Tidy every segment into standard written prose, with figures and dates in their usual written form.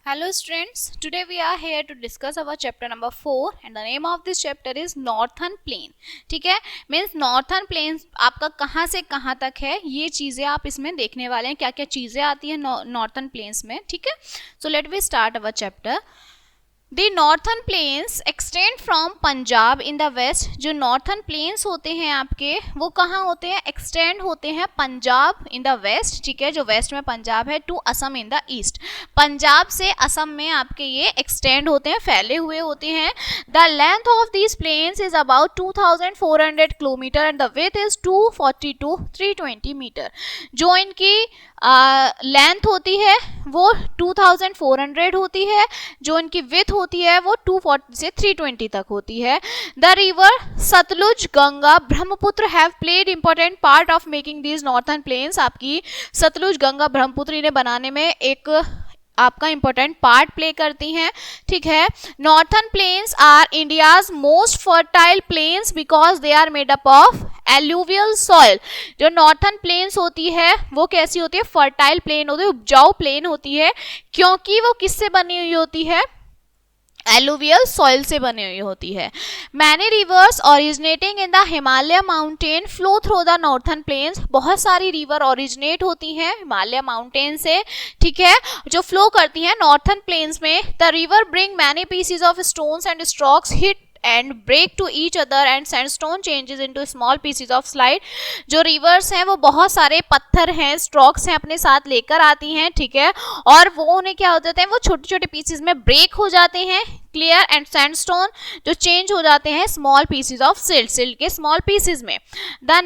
Hello students, today we are here to discuss our chapter number 4 and the name of this chapter is Northern Plain. ठीक है, means northern planes आपका कहाँ से कहाँ तक है ये चीज़ें आप इसमें देखने वाले हैं, क्या क्या चीज़ें आती हैं नॉर्थर्न प्लेन्स में. ठीक है, so let we start our chapter. The Northern Plains extend from Punjab in the west. जो Northern Plains होते हैं आपके वो कहाँ होते हैं, एक्सटेंड होते हैं पंजाब in the west. ठीक है, जो वेस्ट में पंजाब है, to Assam in the east. Punjab से असम में आपके ये एक्सटेंड होते हैं, फैले हुए होते हैं. The length of these plains is about 2400 kilometre and the width is 240 to 320 metre. जो इनकी लेंथ होती है वो 2400 होती है, जो इनकी विथ होती है वो 240 से 320 तक होती है. The river Sutlej, Ganga, Brahmaputra have played important part of making these northern plains. आपकी सतलुज, गंगा, ब्रह्मपुत्र इन्हें बनाने में एक आपका इंपॉर्टेंट पार्ट प्ले करती हैं. ठीक है, northern plains are India's most fertile plains because they are made up of alluvial soil. जो नॉर्थर्न प्लेन्स होती है वो कैसी होती है, फर्टाइल प्लेन होती है, उपजाऊ प्लेन होती है, क्योंकि वो किससे बनी हुई होती है, एलुवियल सॉइल से बनी हुई होती है. Many rivers originating in the Himalaya mountain flow through the northern plains. बहुत सारी रिवर ओरिजिनेट होती हैं हिमालय माउंटेन से. ठीक है, जो फ्लो करती हैं नॉर्थर्न प्लेन्स में. The river bring many pieces of stones and strokes hit and break to each other and sandstone changes into small pieces of slide. जो रिवर्स हैं वो बहुत सारे पत्थर हैं, स्ट्रोक्स हैं, अपने साथ लेकर आती हैं. ठीक है, और वो उन्हें क्या हो जाते हैं, वो छोटे छोटे पीसेस में ब्रेक हो जाते हैं. क्लियर, एंड सैंडस्टोन जो चेंज हो जाते हैं स्मॉल पीसेस ऑफ सिल्ट के स्मॉल पीसेस में. The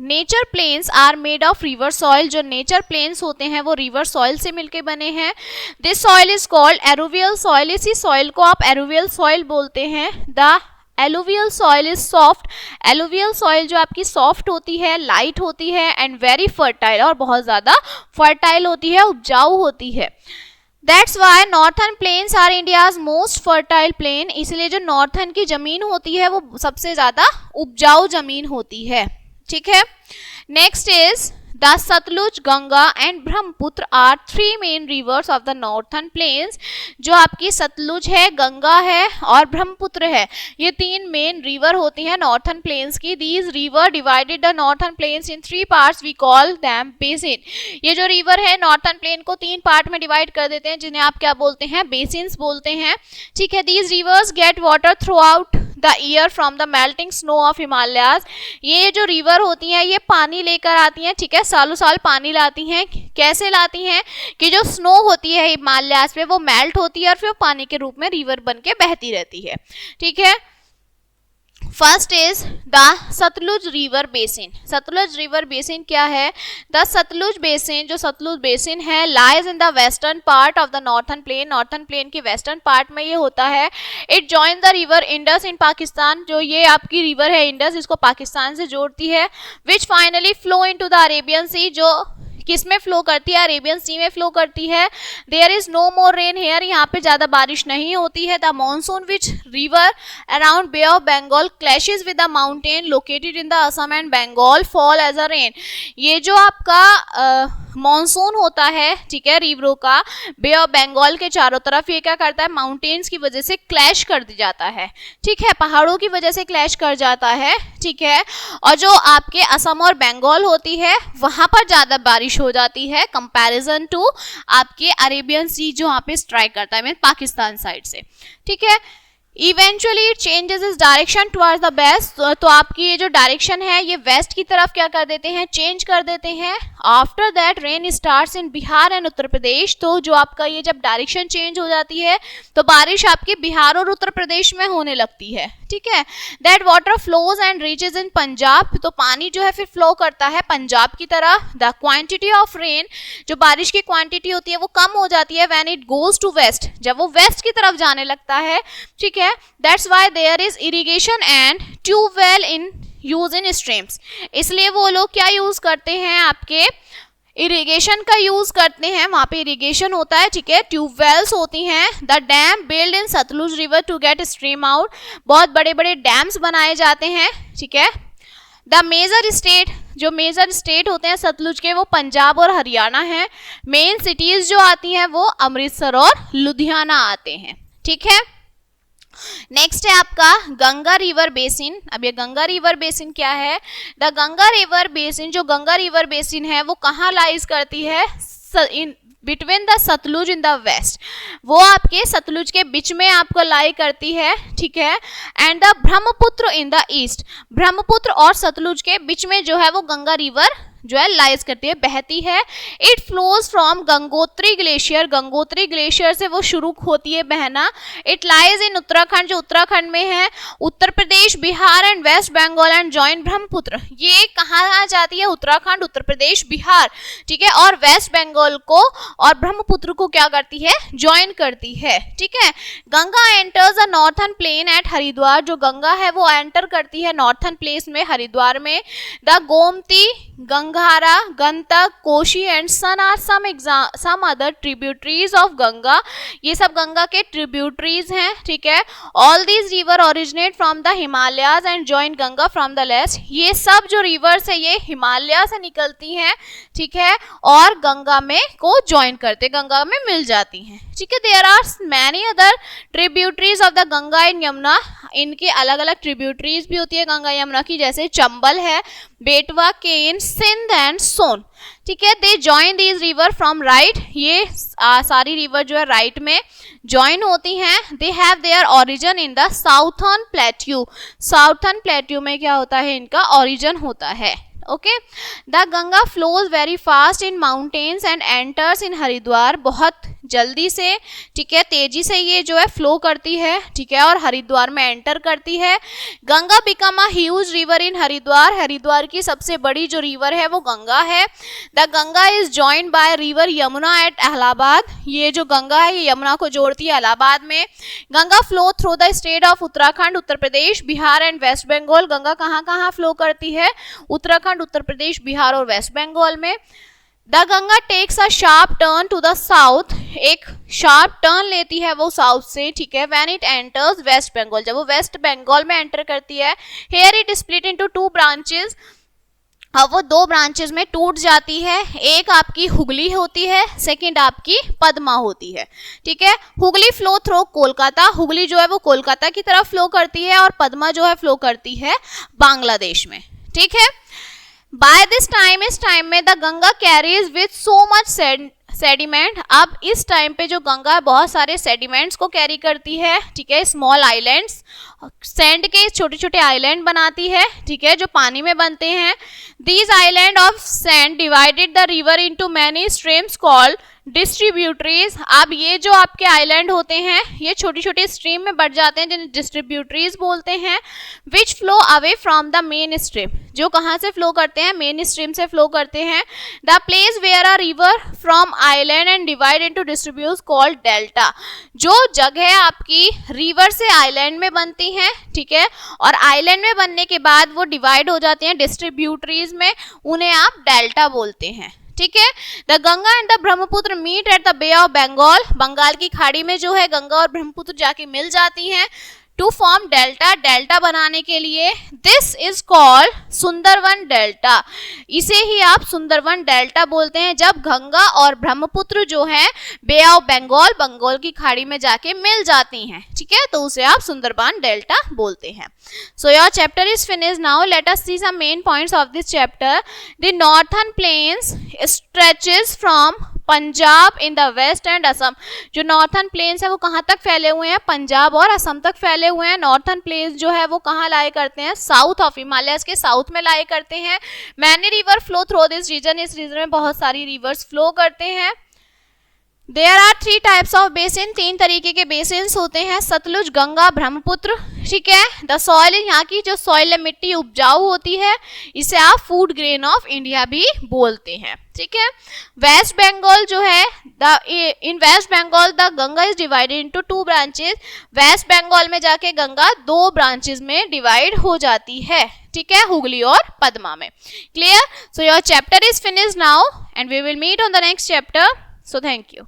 nature plains are made of river soil. जो नेचर प्लेन्स होते हैं वो रिवर सॉइल से मिलके बने हैं. This soil is called alluvial soil. इसी सॉइल को आप एरुवियल सॉइल बोलते हैं. The alluvial soil is soft. Alluvial soil जो आपकी सॉफ्ट होती है, लाइट होती है, एंड वेरी फर्टाइल, और बहुत ज़्यादा फर्टाइल होती है, उपजाऊ होती है. That's why northern plains are India's most fertile plain. इसलिए जो नॉर्थर्न की जमीन होती है वो सबसे ज़्यादा उपजाऊ जमीन होती है. ठीक है, next is the Sutlej, Ganga and Brahmaputra are three main rivers of the northern plains. जो आपकी सतलुज है, गंगा है और ब्रह्मपुत्र है, ये तीन मेन रिवर होती हैं नॉर्थर्न प्लेन्स की. These river divided the northern plains in three parts, we call them basin. ये जो रिवर है नॉर्थर्न प्लेन को तीन पार्ट में डिवाइड कर देते हैं, जिन्हें आप क्या बोलते हैं, बेसिन्स बोलते हैं. ठीक है, these rivers get water through out the year from the melting snow of Himalayas. ये जो रिवर होती हैं ये पानी लेकर आती हैं. ठीक है, सालों साल पानी लाती हैं. कैसे लाती हैं कि जो स्नो होती है हिमालयाज पे वो मेल्ट होती है और फिर पानी के रूप में रिवर बन के बहती रहती है. ठीक है, first is the Sutlej river basin. Sutlej river basin क्या है, द सतलुज बेसिन, जो सतलुज बेसिन है, lies in the western part of the northern plain. Northern plain के वेस्टर्न पार्ट में ये होता है. It join the river Indus in Pakistan. जो ये आपकी रिवर है इंडस, इसको पाकिस्तान से जोड़ती है. Which finally flow into the Arabian sea. जो किस में फ्लो करती है, अरेबियन सी में फ्लो करती है. There is no more rain here. यहाँ पे ज्यादा बारिश नहीं होती है. The monsoon which river around bay of Bengal clashes with the mountain located in the Assam and Bengal fall as a rain. ये जो आपका मॉनसून होता है, ठीक है, रिवरों का बे ऑफ बंगाल के चारों तरफ ये क्या करता है, माउंटेन्स की वजह से क्लैश कर दी जाता है. ठीक है, पहाड़ों की वजह से क्लैश कर जाता है. ठीक है, और जो आपके असम और बंगाल होती है वहां पर ज्यादा बारिश हो जाती है कंपैरिजन टू आपके अरेबियन सी जो वहां पे स्ट्राइक करता है पाकिस्तान साइड से. ठीक है, eventually it changes is direction towards the west. तो आपकी ये जो डायरेक्शन है ये वेस्ट की तरफ क्या कर देते हैं, चेंज कर देते हैं. After that rain starts in Bihar and Uttar Pradesh. तो जो आपका ये जब डायरेक्शन चेंज हो जाती है तो बारिश आपके बिहार और उत्तर प्रदेश में होने लगती है. ठीक है, that water flows and reaches इन पंजाब. तो पानी जो है फिर फ्लो करता है पंजाब की तरफ. द क्वांटिटी ऑफ रेन, जो बारिश की क्वांटिटी होती है वो कम हो जाती है when it goes to west, जब वो वेस्ट की तरफ जाने लगता है. ठीक है, that's why there is irrigation and tubewell in use in streams. इसलिए वो लोग क्या यूज करते हैं, आपके इरिगेशन का यूज करते हैं. वहां पे इरिगेशन होता है. ठीक है, ट्यूबवेल्स होती हैं. The dam build in Sutlej river to get stream out. बहुत बड़े बड़े डैम्स बनाए जाते हैं. ठीक है, द मेजर स्टेट, जो मेजर स्टेट होते हैं सतलुज के वो पंजाब और हरियाणा है। मेन सिटीज जो आती हैं वो अमृतसर और लुधियाना आते हैं, ठीक है। नेक्स्ट है आपका गंगा रिवर बेसिन। अब ये गंगा रिवर बेसिन क्या है? द गंगा रिवर बेसिन, जो गंगा रिवर बेसिन है वो कहाँ लाइज करती है? In between the Sutlej in the west, वो आपके सतलुज के बीच में आपको लाई करती है, ठीक है। And the Brahmaputra in the east, Brahmaputra और सतलुज के बीच में जो है वो गंगा रिवर जो है लाइज करती है, बहती है। It flows from Gangotri glacier, Gangotri glacier से वो शुरू होती है बहना। इट लाइज इन उत्तराखंड, जो उत्तराखंड में है, Uttar Pradesh, Bihar and waste Bengal and join Brahmaputra. ये कहाँ आ जाती है? उत्तराखंड, उत्तर प्रदेश, बिहार, ठीक है, और वेस्ट बंगाल को और ब्रह्मपुत्र को क्या करती है? ज्वाइन करती है, ठीक है। Ganga enters the northern plain at Haridwar, जो गंगा है वो एंटर करती है नॉर्थन प्लेस में, हरिद्वार में। द गोमती, गंगारा, Gandak, Kosi and Son are some other tributaries of Ganga, ये सब गंगा के ट्रिब्यूटरीज हैं, ठीक है। All these river originate from the Himalayas and join Ganga from the west, ये सब जो रिवर्स है ये हिमालय से निकलती हैं, ठीक है, और गंगा में को ज्वाइन करते, गंगा में मिल जाती हैं, ठीक है। There are many other tributaries of the Ganga and Yamuna, इनके अलग अलग ट्रिब्यूटरीज भी होती है गंगा यमुना की, जैसे चंबल है, बेटवा, केन, सिंध एंड सोन, ठीक है। They join these river from right, ये सारी रिवर जो है राइट में ज्वाइन होती हैं। They have their origin in the southern plateau, southern plateau में क्या होता है? इनका ओरिजिन होता है, okay. The Ganga flows very fast in mountains and enters in Haridwar, बहुत जल्दी से, ठीक है, तेजी से ये जो है फ्लो करती है, ठीक है, और हरिद्वार में एंटर करती है। Ganga become a huge river in Haridwar, Haridwar की सबसे बड़ी जो रिवर है वो गंगा है। The Ganga is joined by river Yamuna at Allahabad, ये जो गंगा है ये यमुना को जोड़ती है इलाहाबाद में। Ganga flow through the state of Uttarakhand, Uttar Pradesh, Bihar and waste Bengal, Ganga कहाँ कहाँ फ्लो करती है? उत्तराखंड, उत्तर प्रदेश, बिहार और वेस्ट बंगाल में। The Ganga takes a sharp turn to the south, एक शार्प टर्न लेती है वो साउथ से, ठीक है। When it enters west Bengal, जब वो वेस्ट बंगाल में एंटर करती है। Here it split into two branches, अब वो दो ब्रांचेस में टूट जाती है, एक आपकी हुगली होती है, सेकंड आपकी पद्मा होती है, ठीक है। हुगली फ्लो थ्रू कोलकाता, हुगली जो है वो कोलकाता की तरफ फ्लो करती है, और पद्मा जो है फ्लो करती है बांग्लादेश में, ठीक है। बाय दिस टाइम, इस टाइम में the Ganga carries with so much sediment, अब इस टाइम पे जो गंगा बहुत सारे सेडिमेंट्स को कैरी करती है, ठीक है, स्मॉल आइलैंड्स, सैंड के छोटे छोटे आइलैंड बनाती है, ठीक है, जो पानी में बनते हैं। These island of sand divided the river into many streams called distributaries, अब ये जो आपके आइलैंड होते हैं ये छोटी छोटी स्ट्रीम में बढ़ जाते हैं, जिन्हें डिस्ट्रीब्यूटरीज बोलते हैं। विच flow away from the main stream, जो कहाँ से फ्लो करते हैं? मेन स्ट्रीम से फ्लो करते हैं। The place where a river from island and divide into distribute called delta, जो जगह आपकी रिवर से आइलैंड में बनती हैं, ठीक है, और आइलैंड में बनने के बाद वो डिवाइड हो जाती हैं डिस्ट्रीब्यूटरीज में, उन्हें आप डेल्टा बोलते हैं, ठीक है। The Ganga and the Brahmaputra meet at the bay of Bengal, Bengal की खाड़ी में जो है गंगा और ब्रह्मपुत्र जाके मिल जाती हैं टू फॉर्म डेल्टा, डेल्टा बनाने के लिए। This is called Sundarvan delta, इसे ही आप सुंदरवन डेल्टा बोलते हैं, जब गंगा और ब्रह्मपुत्र जो है बे ऑफ बंगाल, बंगाल की खाड़ी में जाके मिल जाती हैं, ठीक है, तो उसे आप सुंदरबन डेल्टा बोलते हैं। So your chapter is finished now, let us see some main points of this chapter. The northern plains stretches from Punjab in the west and Assam, जो नॉर्थन प्लेन्स है वो कहाँ तक फैले हुए हैं? पंजाब और असम तक फैले हुए हैं। नॉर्थन प्लेन्स जो है वो कहाँ लाए करते हैं? साउथ ऑफ हिमालयस के साउथ में लाए करते हैं। Many river flow through this region, इस रीजन में बहुत सारी रिवर्स फ्लो करते हैं। There are 3 types of basin, 3 तरीके के बेसिन्स होते हैं, सतलुज, गंगा, ब्रह्मपुत्र, ठीक है। द सॉइल, यहाँ की जो सॉइल है मिट्टी उपजाऊ होती है, इसे आप फूड ग्रेन ऑफ इंडिया भी बोलते हैं, ठीक है। वेस्ट बंगाल जो है, in West Bengal the Ganga is divided into 2 branches, West Bengal में जाके गंगा 2 ब्रांचेस में डिवाइड हो जाती है, ठीक है, हुगली और पद्मा में। Clear? So your chapter is finished now and we will meet on the next chapter. So thank you.